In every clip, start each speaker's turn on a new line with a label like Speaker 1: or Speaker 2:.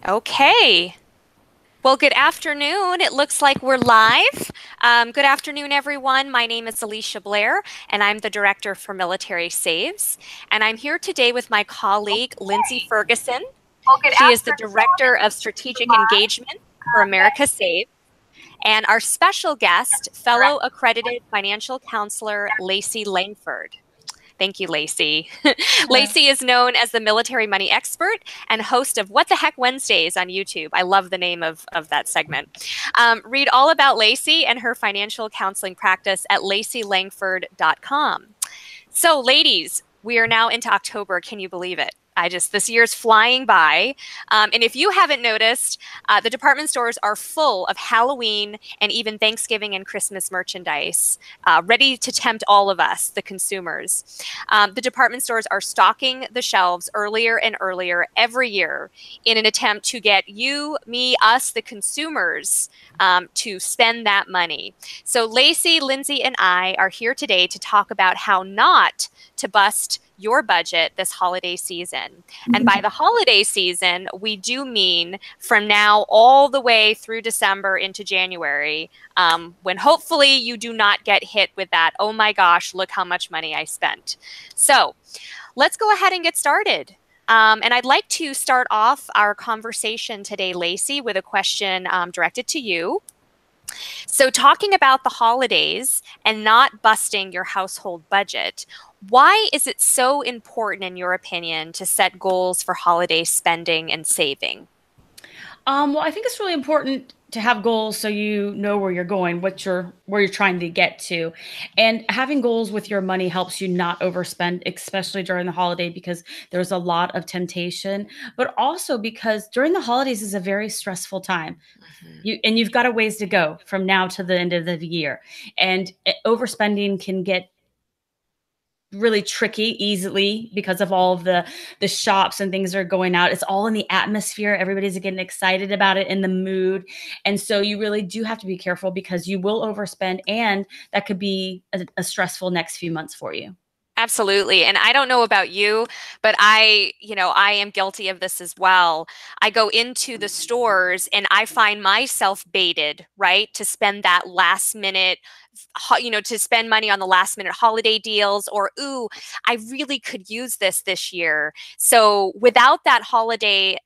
Speaker 1: Okay. Well, good afternoon. It looks like we're live. Good afternoon, everyone. My name is Alicia Blair, and I'm the Director for Military Saves. And I'm here today with my colleague, Lindsay Ferguson.
Speaker 2: Well, good
Speaker 1: She is the
Speaker 2: afternoon.
Speaker 1: Director of
Speaker 2: It's
Speaker 1: Strategic
Speaker 2: live.
Speaker 1: Engagement for America Saves. And our special guest, fellow accredited financial counselor, Lacey Langford. Thank you, Lacey.
Speaker 2: Hello.
Speaker 1: Lacey is known as the military money expert and host of What the Heck Wednesdays on YouTube. I love the name of that segment. Read all about Lacey and her financial counseling practice at laceylangford.com. So, ladies, we are now into October. Can you believe it? This year's flying by. And if you haven't noticed, the department stores are full of Halloween and even Thanksgiving and Christmas merchandise, ready to tempt all of us, the consumers. The department stores are stocking the shelves earlier and earlier every year in an attempt to get you, me, us, the consumers, to spend that money. So Lacey, Lindsay, and I are here today to talk about how not to bust your budget this holiday season. And by the holiday season, we do mean from now all the way through December into January, when hopefully you do not get hit with that, oh my gosh, look how much money I spent. So let's go ahead and get started. And I'd like to start off our conversation today, Lacey, with a question directed to you. So, talking about the holidays and not busting your household budget, why is it so important, in your opinion, to set goals for holiday spending and saving?
Speaker 2: Well, I think it's really important to have goals so you know where you're going, where you're trying to get to. And having goals with your money helps you not overspend, especially during the holiday because there's a lot of temptation, but also because during the holidays is a very stressful time.
Speaker 1: Mhm.
Speaker 2: You've got a ways to go from now to the end of the year. And overspending can get really tricky easily because of all of the shops and things that are going out. It's all in the atmosphere. Everybody's getting excited about it, in the mood. And so you really do have to be careful because you will overspend, and that could be a stressful next few months for you.
Speaker 1: Absolutely. And I don't know about you, but I am guilty of this as well. I go into the stores and I find myself baited, right, to spend that last minute, to spend money on the last minute holiday deals, or, ooh, I really could use this year. So without the holiday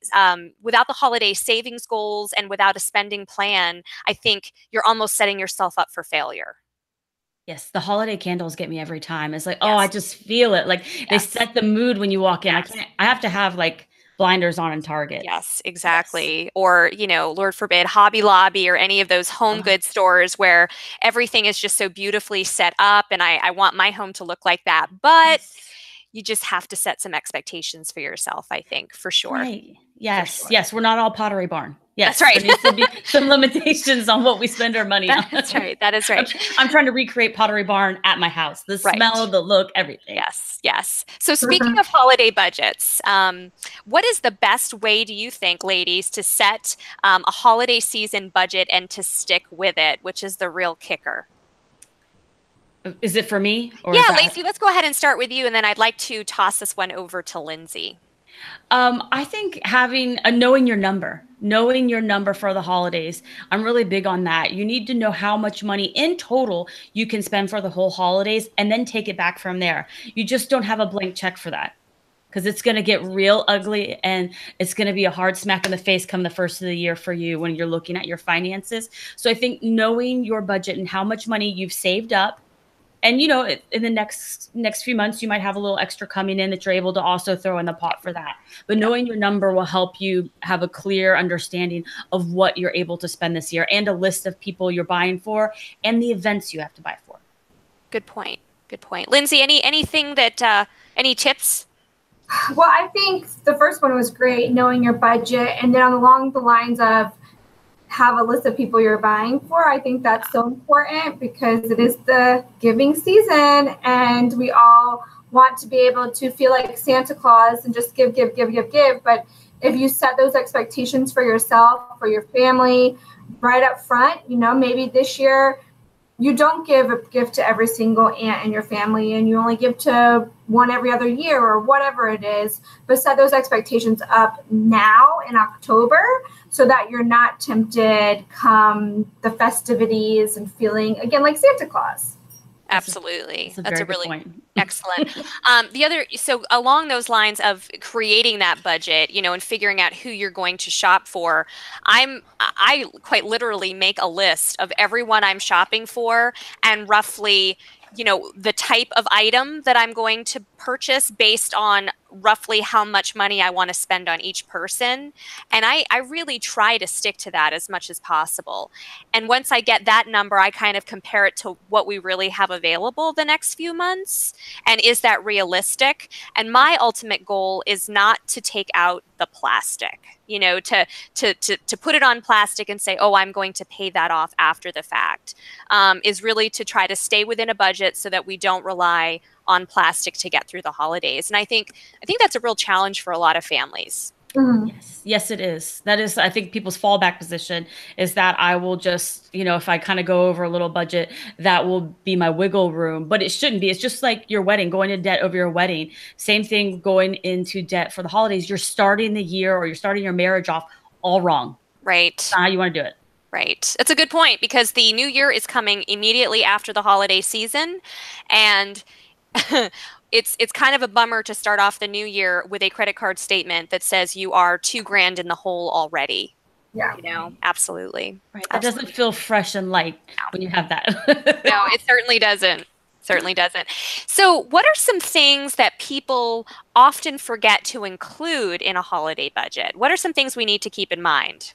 Speaker 1: savings goals and without a spending plan, I think you're almost setting yourself up for failure.
Speaker 2: Yes, the holiday candles get me every time. It's like, oh, I
Speaker 1: Yes,
Speaker 2: just feel it. Like they
Speaker 1: yes,
Speaker 2: set the mood when you walk in.
Speaker 1: yes.
Speaker 2: I have to have like blinders on in Target.
Speaker 1: Yes,
Speaker 2: Yes.
Speaker 1: exactly. Or, Lord forbid, Hobby Lobby or any of those home
Speaker 2: Oh,
Speaker 1: goods stores where everything is just so beautifully set up. And I want my home to look like that. But
Speaker 2: yes.
Speaker 1: you just have to set some expectations for yourself, I think, for sure.
Speaker 2: Right.
Speaker 1: For
Speaker 2: Yes.
Speaker 1: sure.
Speaker 2: Yes. We're not all Pottery Barn.
Speaker 1: That's
Speaker 2: Yes. There
Speaker 1: right.
Speaker 2: needs to be some limitations on what we spend our money on.
Speaker 1: That's right. That is
Speaker 2: I'm,
Speaker 1: right.
Speaker 2: tr- I'm trying to recreate Pottery Barn at my house. The smell,
Speaker 1: Right.
Speaker 2: the look, everything.
Speaker 1: Yes, yes. So speaking of holiday budgets, what is the best way, do you think, ladies, to set a holiday season budget and to stick with it, which is the real kicker?
Speaker 2: Is it for me or is
Speaker 1: Yeah,
Speaker 2: that?
Speaker 1: Lacey, let's go ahead and start with you, and then I'd like to toss this one over to Lindsay.
Speaker 2: I think having knowing your number for the holidays. I'm really big on that. You need to know how much money in total you can spend for the whole holidays and then take it back from there. You just don't have a blank check for that because it's going to get real ugly and it's going to be a hard smack in the face come the first of the year for you when you're looking at your finances. So I think knowing your budget and how much money you've saved up, and in the next few months you might have a little extra coming in that you're able to also throw in the pot for that, but
Speaker 1: Yep.
Speaker 2: knowing your number will help you have a clear understanding of what you're able to spend this year and a list of people you're buying for and the events you have to buy for.
Speaker 1: Good point. Good point. Lindsay, anything that any tips?
Speaker 3: Well, I think the first one was great, knowing your budget, and then along the lines of have a list of people you're buying for. I think that's so important because it is the giving season, and we all want to be able to feel like Santa Claus and just give, give, give, give, give. But if you set those expectations for yourself, for your family, right up front, maybe this year you don't give a gift to every single aunt in your family, and you only give to one every other year or whatever it is, but set those expectations up now in October so that you're not tempted come the festivities and feeling again like Santa Claus.
Speaker 1: Absolutely.
Speaker 2: That's a
Speaker 1: really
Speaker 2: point.
Speaker 1: Excellent. So along those lines of creating that budget, and figuring out who you're going to shop for, I quite literally make a list of everyone I'm shopping for and roughly, the type of item that I'm going to purchase based on roughly how much money I want to spend on each person. And I really try to stick to that as much as possible. And once I get that number, I kind of compare it to what we really have available the next few months. And is that realistic? And my ultimate goal is not to take out the plastic, to put it on plastic and say, oh, I'm going to pay that off after the fact, is really to try to stay within a budget so that we don't rely on plastic to get through the holidays. And I think that's a real challenge for a lot of families.
Speaker 3: Mm-hmm.
Speaker 2: Yes, it is. That is, I think, people's fallback position is that I will just, if I kind of go over a little budget, that will be my wiggle room. But it shouldn't be. It's just like your wedding, going into debt over your wedding. Same thing going into debt for the holidays. You're starting the year or you're starting your marriage off all wrong.
Speaker 1: Right.
Speaker 2: That's not how you want to do it.
Speaker 1: Right. That's a good point, because the new year is coming immediately after the holiday season. And it's kind of a bummer to start off the new year with a credit card statement that says you are $2,000 in the hole already.
Speaker 3: Yeah.
Speaker 1: Absolutely.
Speaker 2: Right. That doesn't feel fresh and light when you have that.
Speaker 1: No, it certainly doesn't. Certainly doesn't. So what are some things that people often forget to include in a holiday budget? What are some things we need to keep in mind?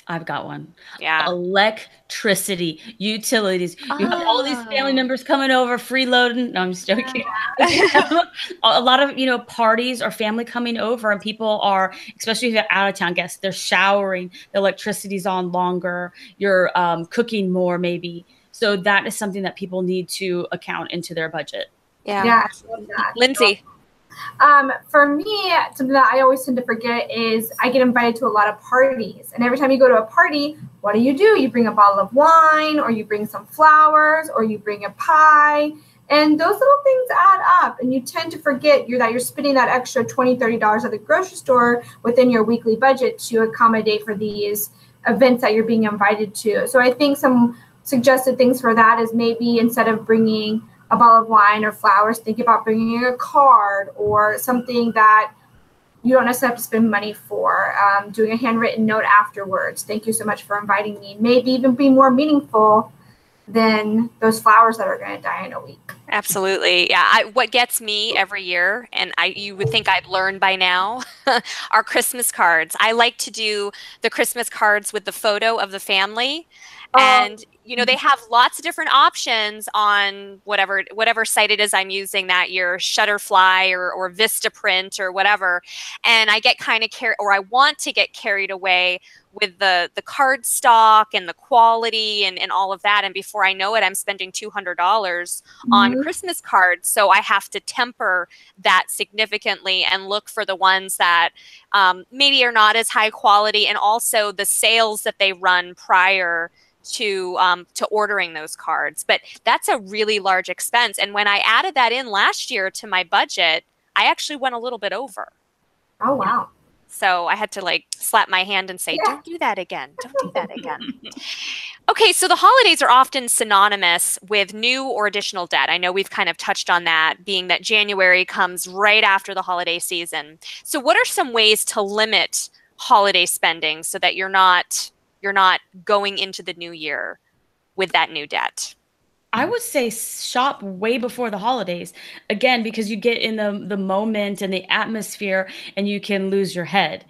Speaker 2: I've got one.
Speaker 1: Yeah.
Speaker 2: Electricity, utilities. You have all these family members coming over, freeloading. No, I'm just joking. A lot of, parties or family coming over, and people are, especially if you're out of town guests, they're showering, the electricity's on longer, you're cooking more maybe. So that is something that people need to account into their budget.
Speaker 3: Yeah.
Speaker 1: Lindsay.
Speaker 3: For me, something that I always tend to forget is I get invited to a lot of parties. And every time you go to a party, what do? You bring a bottle of wine, or you bring some flowers, or you bring a pie. And those little things add up. And you tend to forget that you're spending that extra $20, $30 at the grocery store within your weekly budget to accommodate for these events that you're being invited to. So I think some suggested things for that is maybe instead of bringing a bottle of wine or flowers, think about bringing a card or something that you don't necessarily have to spend money for. Doing a handwritten note afterwards. Thank you so much for inviting me. Maybe even be more meaningful than those flowers that are going to die in a week.
Speaker 1: Absolutely. Yeah. What gets me every year, and you would think I'd learned by now, are Christmas cards. I like to do the Christmas cards with the photo of the family. And, they have lots of different options on whatever site it is I'm using that year, Shutterfly or Vistaprint or whatever. And I get kind of I want to get carried away with the card stock and the quality and all of that. And before I know it, I'm spending $200 on Christmas cards. So I have to temper that significantly and look for the ones that maybe are not as high quality, and also the sales that they run prior to ordering those cards. But that's a really large expense. And when I added that in last year to my budget, I actually went a little bit over.
Speaker 3: Oh, wow.
Speaker 1: So I had to slap my hand and say, don't do that again. Don't do that again. Okay, so the holidays are often synonymous with new or additional debt. I know we've kind of touched on that, being that January comes right after the holiday season. So what are some ways to limit holiday spending so that you're not going into the new year with that new debt?
Speaker 2: I would say shop way before the holidays, again, because you get in the moment and the atmosphere and you can lose your head.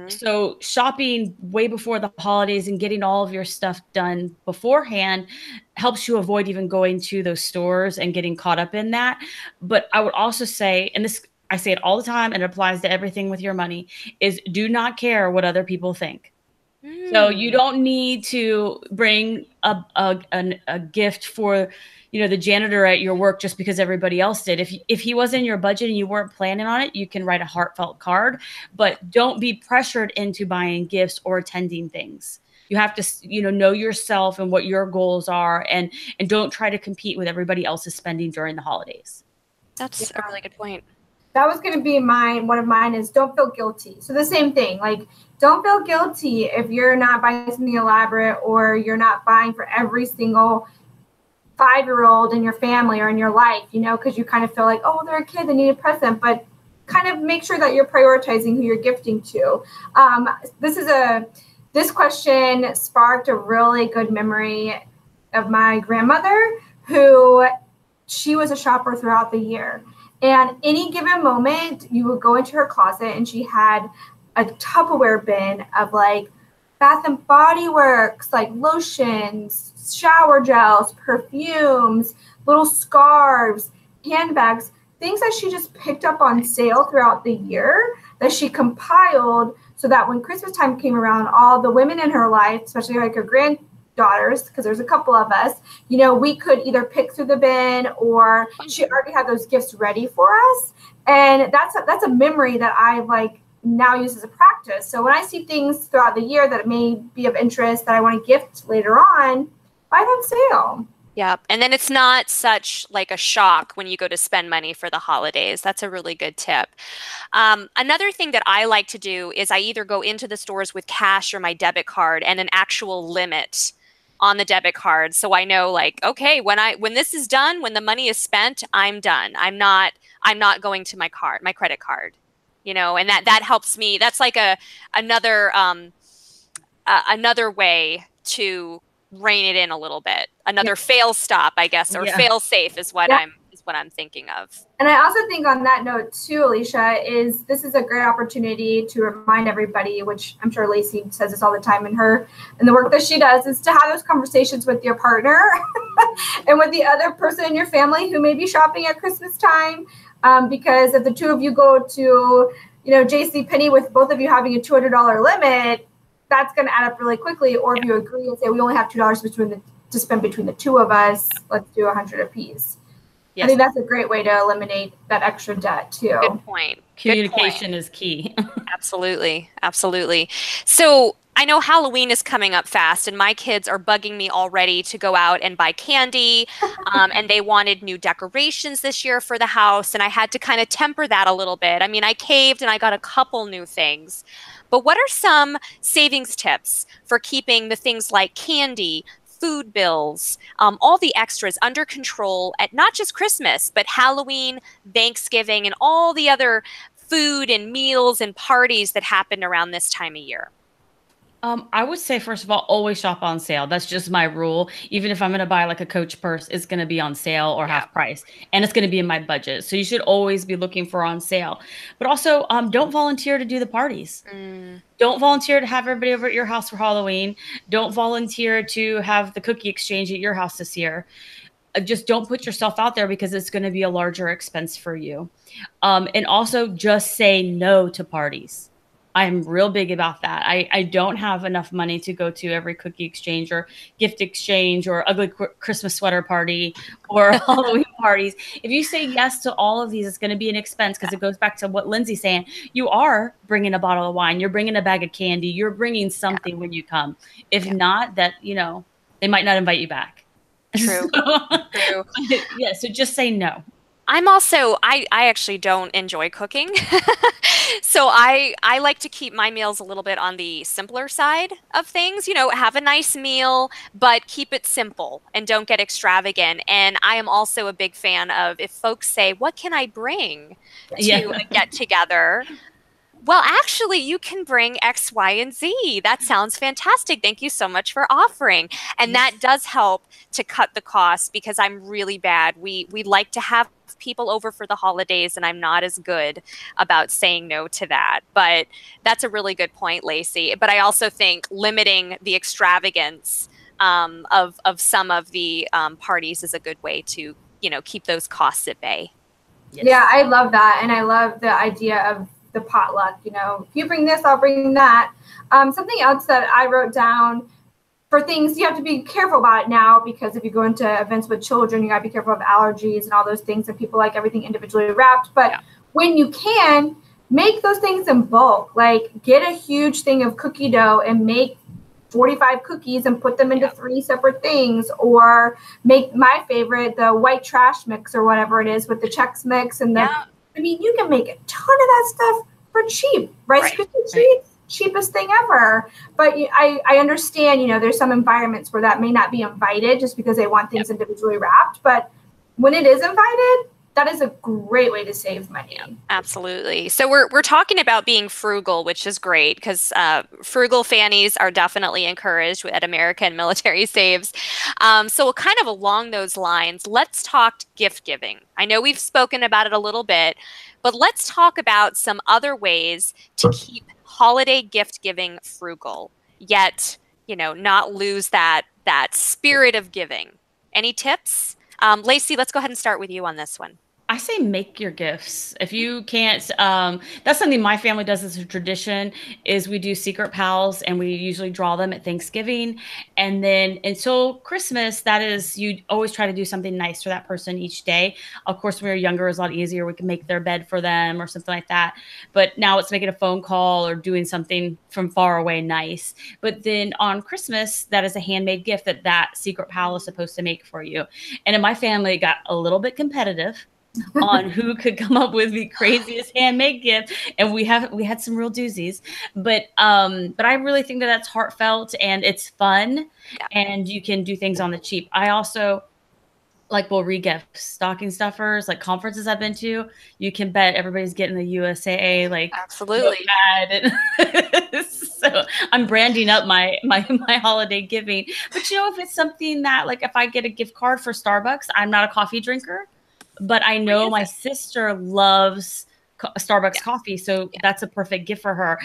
Speaker 2: So shopping way before the holidays and getting all of your stuff done beforehand helps you avoid even going to those stores and getting caught up in that. But I would also say, and this, I say it all the time and it applies to everything with your money, is do not care what other people think. So you don't need to bring a gift for, the janitor at your work just because everybody else did. If he was in your budget and you weren't planning on it, you can write a heartfelt card, but don't be pressured into buying gifts or attending things. You have to, know yourself and what your goals are, and don't try to compete with everybody else's spending during the holidays.
Speaker 1: That's a really good point.
Speaker 3: That was going to be one of mine is don't feel guilty. So the same thing, like don't feel guilty if you're not buying something elaborate or you're not buying for every single 5-year-old in your family or in your life, because you kind of feel like, oh, they're a kid, they need a present, but kind of make sure that you're prioritizing who you're gifting to. This question sparked a really good memory of my grandmother, who she was a shopper throughout the year. And any given moment, you would go into her closet and she had a Tupperware bin of like Bath and Body Works, like lotions, shower gels, perfumes, little scarves, handbags, things that she just picked up on sale throughout the year that she compiled so that when Christmas time came around, all the women in her life, especially like her granddaughters, because there's a couple of us, we could either pick through the bin or she already had those gifts ready for us. And that's a memory that I like now use as a practice. So when I see things throughout the year that may be of interest that I want to gift later on, buy that sale.
Speaker 1: Yeah. And then it's not such like a shock when you go to spend money for the holidays. That's a really good tip. Another thing that I like to do is I either go into the stores with cash or my debit card and an actual limit on the debit card. So I know like, okay, when this is done, when the money is spent, I'm done. I'm not going to my credit card, and that helps me. That's like another way to rein it in a little bit. Another fail stop, I guess, or fail safe is what I'm thinking of.
Speaker 3: And I also think on that note too, Alicia, this is a great opportunity to remind everybody, which I'm sure Lacey says this all the time in the work that she does, is to have those conversations with your partner and with the other person in your family who may be shopping at Christmas time. Because if the two of you go to, JCPenney with both of you having a $200 limit, that's going to add up really quickly. Or if you agree and say we only have $2 to spend between the two of us, let's do $100 apiece. Yes. I think that's a great way to eliminate that extra debt too.
Speaker 1: Good point.
Speaker 2: Communication is key.
Speaker 1: Absolutely. Absolutely. So I know Halloween is coming up fast and my kids are bugging me already to go out and buy candy. And they wanted new decorations this year for the house. And I had to kind of temper that a little bit. I mean, I caved and I got a couple new things. But what are some savings tips for keeping the things like candy, food bills, all the extras under control at not just Christmas, but Halloween, Thanksgiving, and all the other food and meals and parties that happen around this time of year?
Speaker 2: I would say, first of all, always shop on sale. That's just my rule. Even if I'm going to buy like a Coach purse, it's going to be on sale or half price, and it's going to be in my budget. So you should always be looking for on sale. But also, don't volunteer to do the parties. Don't volunteer to have everybody over at your house for Halloween. Don't volunteer to have the cookie exchange at your house this year. Just don't put yourself out there because it's going to be a larger expense for you. And also just say no to parties. I'm real big about that. I don't have enough money to go to every cookie exchange or gift exchange or ugly Christmas sweater party or Halloween parties. If you say yes to all of these, it's going to be an expense because it goes back to what Lindsay's saying. You are bringing a bottle of wine. You're bringing a bag of candy. You're bringing something when you come. If not, that, they might not invite you back.
Speaker 1: True. True.
Speaker 2: Yeah. So just say no.
Speaker 1: I actually don't enjoy cooking. So I like to keep my meals a little bit on the simpler side of things, have a nice meal, but keep it simple and don't get extravagant. And I am also a big fan of if folks say, what can I bring to a get together? Well, actually, you can bring X, Y, and Z. That sounds fantastic. Thank you so much for offering. And that does help to cut the cost because I'm really bad. We like to have people over for the holidays, and I'm not as good about saying no to that. But that's a really good point, Lacey. But I also think limiting the extravagance of some of the parties is a good way to, keep those costs at bay.
Speaker 3: Yes. Yeah, I love that. And I love the idea of the potluck, if you bring this, I'll bring that. Something else that I wrote down for things, you have to be careful about it now because if you go into events with children, you gotta be careful of allergies and all those things and people like everything individually wrapped. But when you can, make those things in bulk, like get a huge thing of cookie dough and make 45 cookies and put them into 3 separate things, or make my favorite, the white trash mix or whatever it is with the Chex Mix and the, I mean, you can make a ton of that stuff for cheap. Rice Krispie treats, cheapest thing ever. But I understand, you know, there's some environments where that may not be invited just because they want things individually wrapped. But when it is invited, that is a great way to save money.
Speaker 1: Yeah, absolutely. So we're talking about being frugal, which is great because frugal fannies are definitely encouraged at American Military Saves. So kind of along those lines, let's talk gift giving. I know we've spoken about it a little bit, but let's talk about some other ways to keep holiday gift giving frugal, yet, you know, not lose that spirit of giving. Any tips? Lacey, let's go ahead and start with you on this one.
Speaker 2: I say make your gifts. If you can't, that's something my family does as a tradition, is we do secret pals and we usually draw them at Thanksgiving. And then until Christmas, that is, you always try to do something nice for that person each day. Of course, when we were younger, it was a lot easier. We could make their bed for them or something like that. But now it's making a phone call or doing something from far away nice. But then on Christmas, that is a handmade gift that secret pal is supposed to make for you. And in my family, it got a little bit competitive on who could come up with the craziest handmade gift, and we had some real doozies, but I really think that's heartfelt and it's fun, and you can do things on the cheap. I also will re-gift stocking stuffers, like conferences I've been to. You can bet everybody's getting the USAA
Speaker 1: absolutely.
Speaker 2: So I'm branding up my holiday giving. But you know, if it's something that, like, if I get a gift card for Starbucks, I'm not a coffee drinker. But I know my sister loves Starbucks coffee, so that's a perfect gift for her.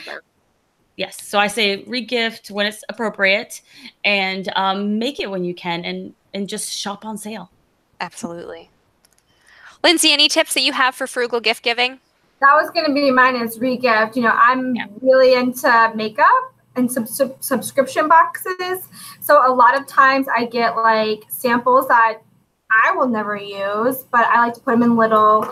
Speaker 2: Yes, so I say re-gift when it's appropriate, and make it when you can, and just shop on sale.
Speaker 1: Absolutely. Lindsay, any tips that you have for frugal gift giving?
Speaker 3: That was going to be mine, is re-gift. You know, I'm really into makeup and subscription boxes. So a lot of times I get samples that I will never use, but I like to put them in little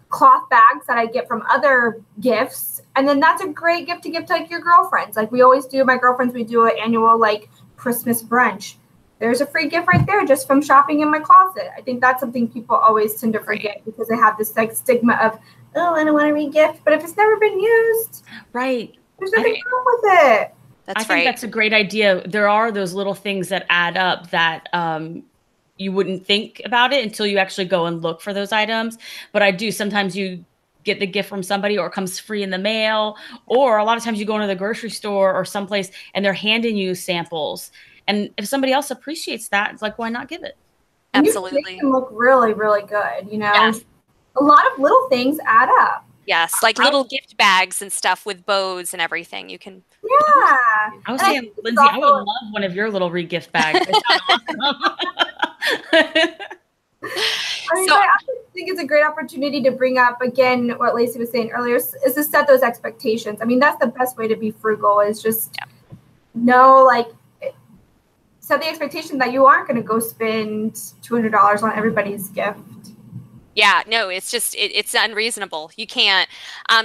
Speaker 3: cloth bags that I get from other gifts. And then that's a great gift to give to your girlfriends. Like we always do, my girlfriends, we do an annual Christmas brunch. There's a free gift right there just from shopping in my closet. I think that's something people always tend to forget because they have this stigma of, oh, I don't want to re-gift. But if it's never been used, there's nothing wrong with it.
Speaker 2: I think that's a great idea. There are those little things that add up that you wouldn't think about it until you actually go and look for those items. But I do. Sometimes you get the gift from somebody, or it comes free in the mail, or a lot of times you go into the grocery store or someplace and they're handing you samples. And if somebody else appreciates that, it's like, why not give it?
Speaker 1: Absolutely.
Speaker 3: You make them look really, really good. You know, a lot of little things add up.
Speaker 1: Yes, like little gift bags and stuff with bows and everything. You can.
Speaker 3: Yeah.
Speaker 2: I was saying, Lindsay, I would love one of your little re-gift bags.
Speaker 3: I also think it's a great opportunity to bring up, again, what Lacey was saying earlier, is to set those expectations. I mean, that's the best way to be frugal, is just set the expectation that you aren't going to go spend $200 on everybody's gift.
Speaker 1: Yeah, no, it's just, it's unreasonable. You can't.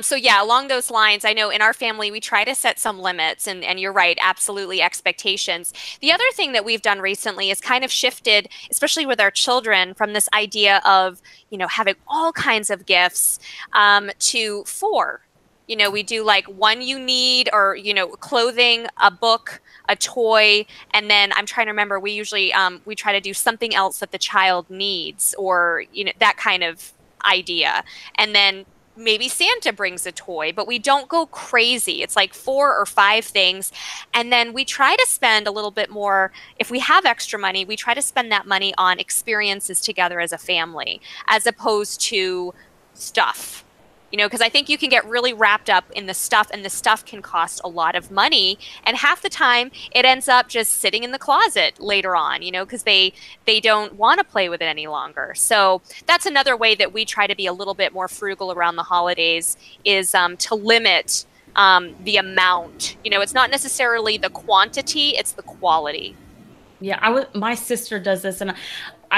Speaker 1: So yeah, along those lines, I know in our family, we try to set some limits, and you're right, absolutely, expectations. The other thing that we've done recently is kind of shifted, especially with our children, from this idea of, having all kinds of gifts to 4. We do one you need, or, clothing, a book, a toy, and then I'm trying to remember, we usually, we try to do something else that the child needs, or, that kind of idea. And then maybe Santa brings a toy, but we don't go crazy. It's 4 or 5 things. And then we try to spend a little bit more. If we have extra money, we try to spend that money on experiences together as a family, as opposed to stuff. Because I think you can get really wrapped up in the stuff, and the stuff can cost a lot of money. And half the time it ends up just sitting in the closet later on, because they don't want to play with it any longer. So that's another way that we try to be a little bit more frugal around the holidays, is to limit the amount. It's not necessarily the quantity, it's the quality.
Speaker 2: Yeah, my sister does this, and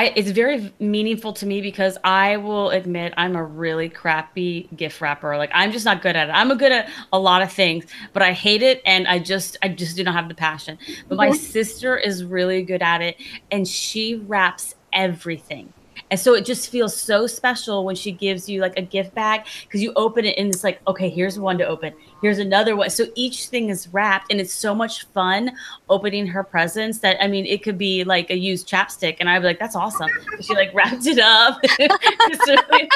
Speaker 2: it's very meaningful to me because I will admit I'm a really crappy gift wrapper. Like I'm just not good at it. I'm good at a lot of things, but I hate it and I just do not have the passion. But my sister is really good at it and she wraps everything. And so it just feels so special when she gives you like a gift bag because you open it and it's like, okay, here's one to open. Here's another one. So each thing is wrapped and it's so much fun opening her presents that, I mean, it could be like a used chapstick and I'd be like, that's awesome. She like wrapped it up. It's really nice.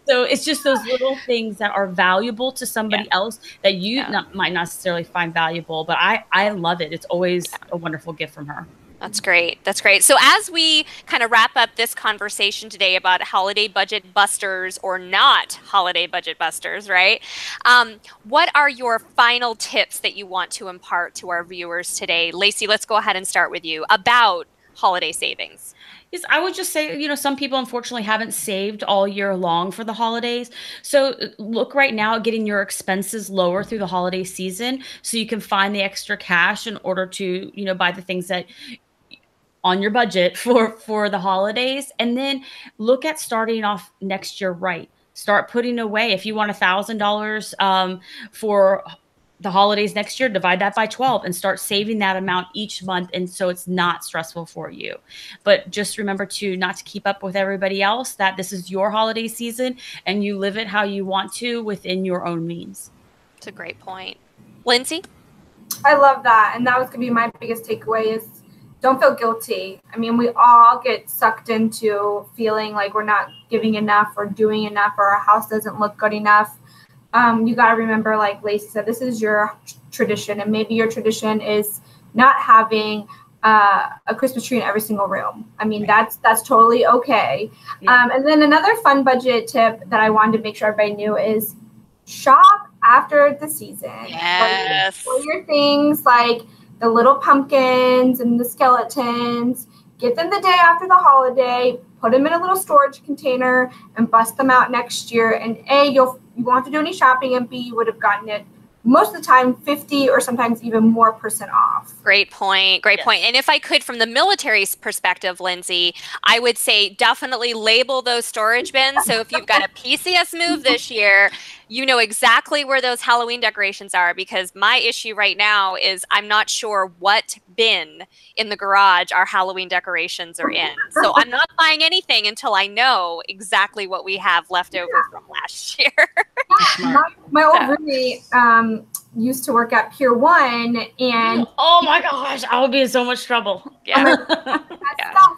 Speaker 2: So it's just those little things that are valuable to somebody else that you might not necessarily find valuable, but I love it. It's always a wonderful gift from her.
Speaker 1: That's great. That's great. So as we kind of wrap up this conversation today about holiday budget busters or not holiday budget busters, right? What are your final tips that you want to impart to our viewers today? Lacey, let's go ahead and start with you about holiday savings.
Speaker 2: Yes, I would just say, you know, some people unfortunately haven't saved all year long for the holidays. So look right now at getting your expenses lower through the holiday season so you can find the extra cash in order to, you know, buy the things that on your budget for the holidays. And then look at starting off next year right. Start putting away. If you want $1,000 for the holidays next year, divide that by 12 and start saving that amount each month. And so it's not stressful for you. But just remember to not to keep up with everybody else, that this is your holiday season and you live it how you want to within your own means.
Speaker 1: That's a great point. Lindsay?
Speaker 3: I love that. And that was going to be my biggest takeaway is don't feel guilty. I mean, we all get sucked into feeling like we're not giving enough or doing enough or our house doesn't look good enough. You got to remember, like Lacey said, this is your tradition. And maybe your tradition is not having a Christmas tree in every single room. I mean, that's totally okay. Yeah. And then another fun budget tip that I wanted to make sure everybody knew is shop after the season.
Speaker 1: Yes.
Speaker 3: For your things like the little pumpkins and the skeletons, get them the day after the holiday, put them in a little storage container and bust them out next year. And A, you won't have to do any shopping, and B, you would have gotten it most of the time 50 or sometimes even more % off.
Speaker 1: Great point. Great point. And if I could, from the military's perspective, Lindsay, I would say definitely label those storage bins. So if you've got a PCS move this year, you know exactly where those Halloween decorations are, because my issue right now is I'm not sure what bin in the garage our Halloween decorations are in. So I'm not buying anything until I know exactly what we have left over from last year.
Speaker 3: My old roommate used to work at Pier 1 and
Speaker 2: oh my gosh, I would be in so much trouble.
Speaker 1: Yeah.
Speaker 3: Stuff.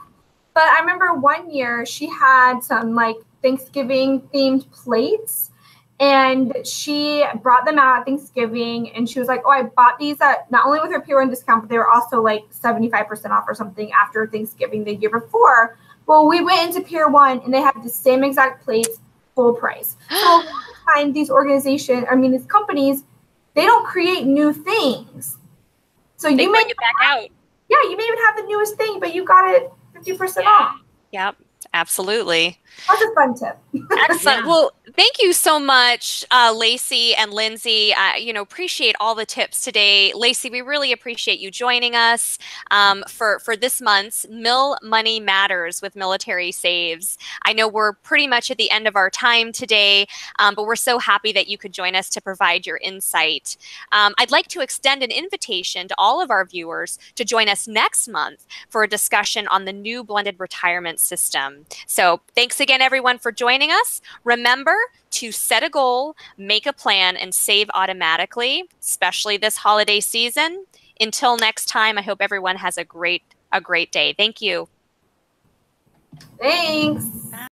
Speaker 3: But I remember one year she had some like Thanksgiving themed plates. And she brought them out at Thanksgiving, and she was like, oh, I bought these at not only with her Pier 1 discount, but they were also like 75% off or something after Thanksgiving the year before. Well, we went into Pier 1, and they had the same exact plates, full price. So a lot of times these these companies, they don't create new things. So
Speaker 1: they
Speaker 3: you may
Speaker 1: bring it back out.
Speaker 3: Yeah, you may even have the newest thing, but you got it 50% off.
Speaker 1: Yep. Absolutely.
Speaker 3: That's a fun tip.
Speaker 1: Excellent. Yeah. Well, thank you so much, Lacey and Lindsay. Appreciate all the tips today. Lacey, we really appreciate you joining us for this month's Mill Money Matters with Military Saves. I know we're pretty much at the end of our time today, but we're so happy that you could join us to provide your insight. I'd like to extend an invitation to all of our viewers to join us next month for a discussion on the new blended retirement system. So thanks again, everyone, for joining us. Remember to set a goal, make a plan, and save automatically, especially this holiday season. Until next time, I hope everyone has a great day. Thank you.
Speaker 3: Thanks.
Speaker 2: Bye.